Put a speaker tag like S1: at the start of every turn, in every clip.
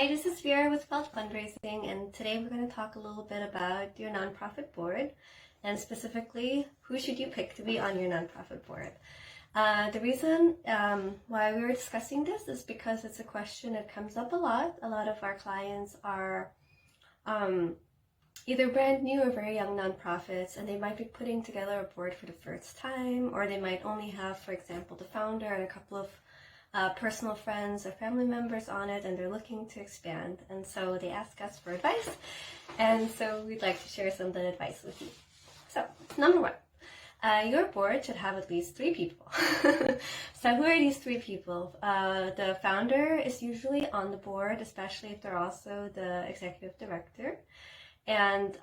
S1: Hi, this is Vera with Fundraising, and today we're going to talk a little bit about your nonprofit board, and specifically, who should you pick to be on your nonprofit board. The reason why we were discussing this is because it's a question that comes up a lot. A lot of our clients are either brand new or very young nonprofits, and they might be putting together a board for the first time, or they might only have, for example, the founder and a couple of personal friends or family members on it, and they're looking to expand, and so they ask us for advice, and so we'd like to share some of that advice with you. So, number one, your board should have at least 3 people. So who are these 3 people? The founder is usually on the board, especially if they're also the executive director, and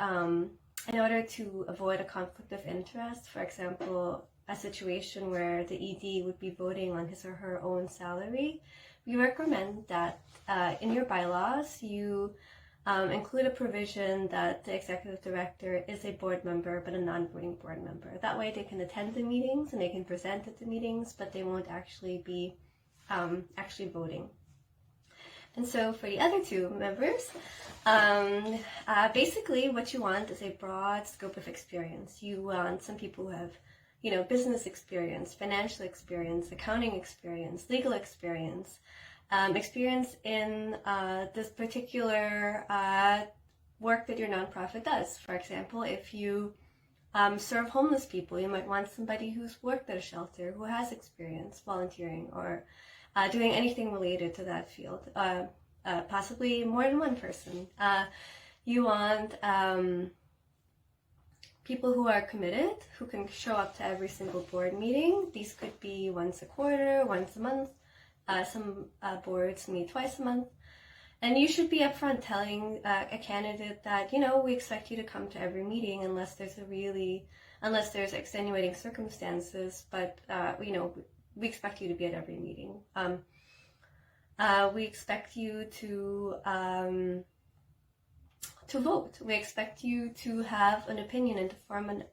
S1: in order to avoid a conflict of interest, for example, a situation where the ED would be voting on his or her own salary, we recommend that in your bylaws you include a provision that the executive director is a board member but a non-voting board member. That way they can attend the meetings and they can present at the meetings, but they won't actually be voting. And so for the other 2 members, basically what you want is a broad scope of experience. You want some people who have business experience, financial experience, accounting experience, legal experience, experience in this particular work that your nonprofit does. For example, if you serve homeless people, you might want somebody who's worked at a shelter, who has experience volunteering or doing anything related to that field, possibly more than one person. You want people who are committed, who can show up to every single board meeting. These could be once a quarter, once a month. Some boards meet twice a month. And you should be upfront telling a candidate that, we expect you to come to every meeting unless there's extenuating circumstances, but, we expect you to be at every meeting. We expect you to vote. We expect you to have an opinion and to form an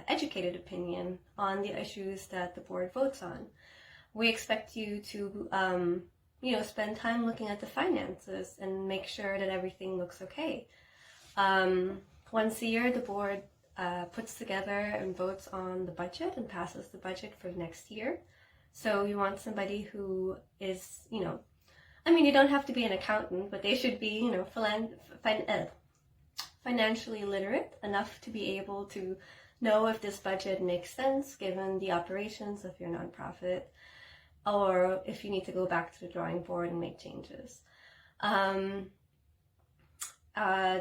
S1: educated opinion on the issues that the board votes on. We expect you to, spend time looking at the finances and make sure that everything looks okay. Once a year, the board puts together and votes on the budget and passes the budget for the next year. So you want somebody who is, you don't have to be an accountant, but they should be, financially literate enough to be able to know if this budget makes sense given the operations of your nonprofit, or if you need to go back to the drawing board and make changes.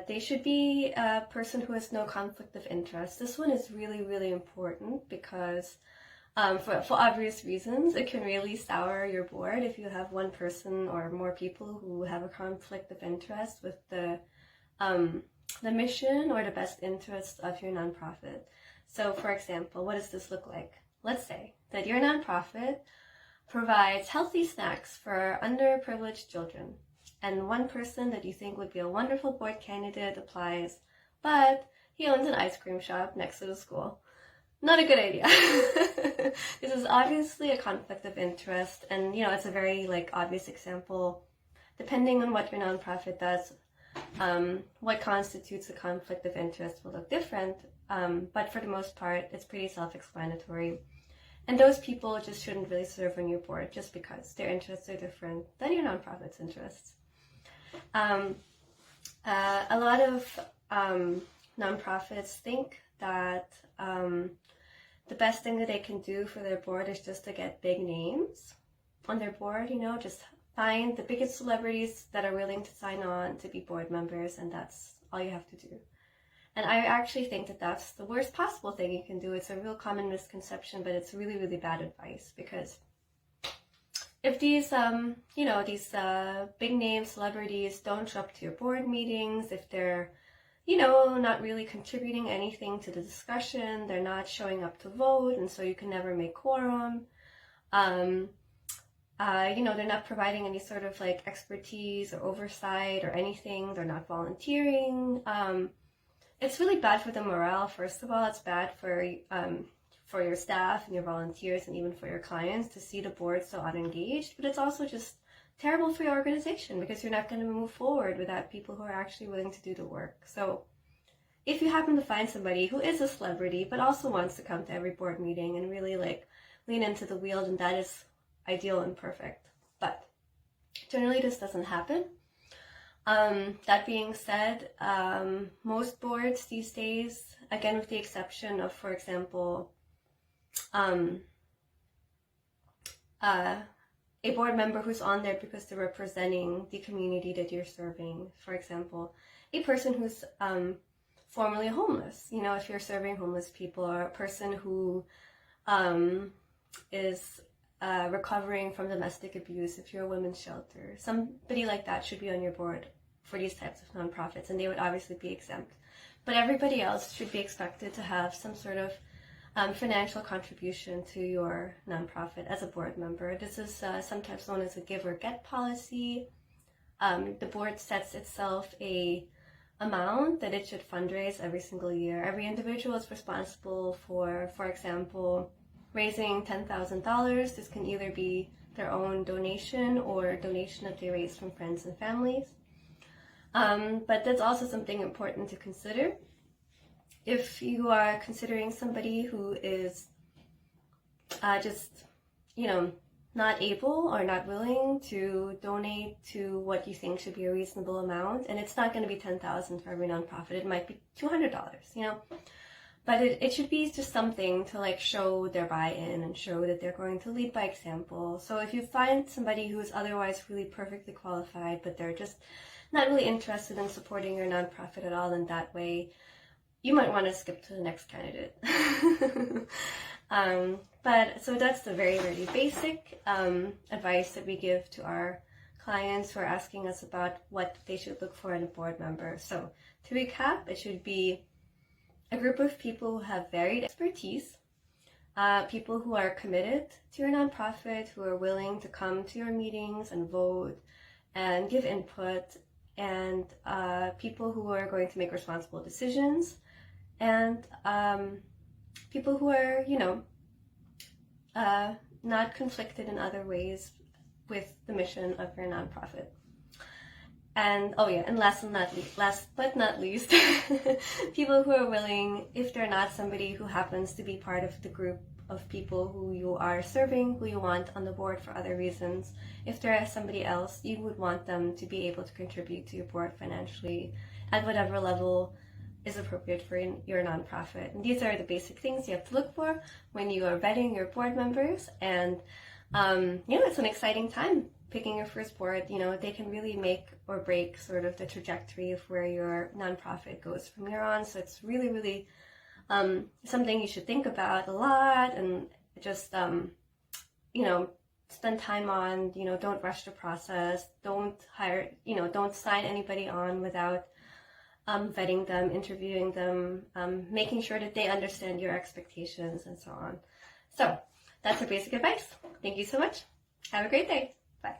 S1: They should be a person who has no conflict of interest. This one is really, really important because for obvious reasons, it can really sour your board if you have one person or more people who have a conflict of interest with the mission or the best interest of your nonprofit. So, for example, what does this look like? Let's say that your nonprofit provides healthy snacks for underprivileged children, and one person that you think would be a wonderful board candidate applies, but he owns an ice cream shop next to the school. Not a good idea. This is obviously a conflict of interest, and it's a very obvious example. Depending on what your nonprofit does, what constitutes a conflict of interest will look different, but for the most part, it's pretty self-explanatory. And those people just shouldn't really serve on your board just because their interests are different than your nonprofit's interests. A lot of nonprofits think that the best thing that they can do for their board is just to get big names on their board, just find the biggest celebrities that are willing to sign on to be board members, and that's all you have to do. And I actually think that that's the worst possible thing you can do. It's a real common misconception, but it's really, really bad advice, because if these, these big name celebrities don't show up to your board meetings, if they're, not really contributing anything to the discussion, they're not showing up to vote, and so you can never make quorum, they're not providing any sort of expertise or oversight or anything, they're not volunteering, it's really bad for the morale. First of all, it's bad for your staff and your volunteers and even for your clients to see the board so unengaged, but it's also just terrible for your organization, because you're not going to move forward without people who are actually willing to do the work. So if you happen to find somebody who is a celebrity but also wants to come to every board meeting and really like lean into the wheel, then that is ideal and perfect. But generally this doesn't happen. That being said, most boards these days, again with the exception of, for example, a board member who's on there because they're representing the community that you're serving. For example, a person who's formerly homeless, you know, if you're serving homeless people, or a person who is recovering from domestic abuse, if you're a women's shelter, somebody like that should be on your board for these types of nonprofits, and they would obviously be exempt. But everybody else should be expected to have some sort of financial contribution to your nonprofit as a board member. This is sometimes known as a give or get policy. The board sets itself a amount that it should fundraise every single year. Every individual is responsible for example, raising $10,000. This can either be their own donation or donation that they raise from friends and families. But that's also something important to consider. If you are considering somebody who is just, you know, not able or not willing to donate to what you think should be a reasonable amount, and it's not going to be $10,000 for every nonprofit, it might be $200, you know, but it should be just something to like show their buy-in and show that they're going to lead by example. So if you find somebody who is otherwise really perfectly qualified, but they're just not really interested in supporting your nonprofit at all in that way, you might want to skip to the next candidate. But so that's the very, very basic advice that we give to our clients who are asking us about what they should look for in a board member. So to recap, it should be a group of people who have varied expertise, people who are committed to your nonprofit, who are willing to come to your meetings and vote and give input, and people who are going to make responsible decisions, and people who are, you know, not conflicted in other ways with the mission of your nonprofit. And oh yeah, and last but not least, people who are willing, if they're not somebody who happens to be part of the group of people who you are serving, who you want on the board for other reasons, if there is somebody else, you would want them to be able to contribute to your board financially at whatever level is appropriate for your nonprofit. And these are the basic things you have to look for when you are vetting your board members. And you know, it's an exciting time picking your first board. You know, they can really make or break sort of the trajectory of where your nonprofit goes from here on. So it's really, really something you should think about a lot, and just you know, spend time on. You know, don't rush the process. Don't sign anybody on without vetting them, interviewing them, making sure that they understand your expectations, and so on. So that's our basic advice. Thank you so much. Have a great day. Bye.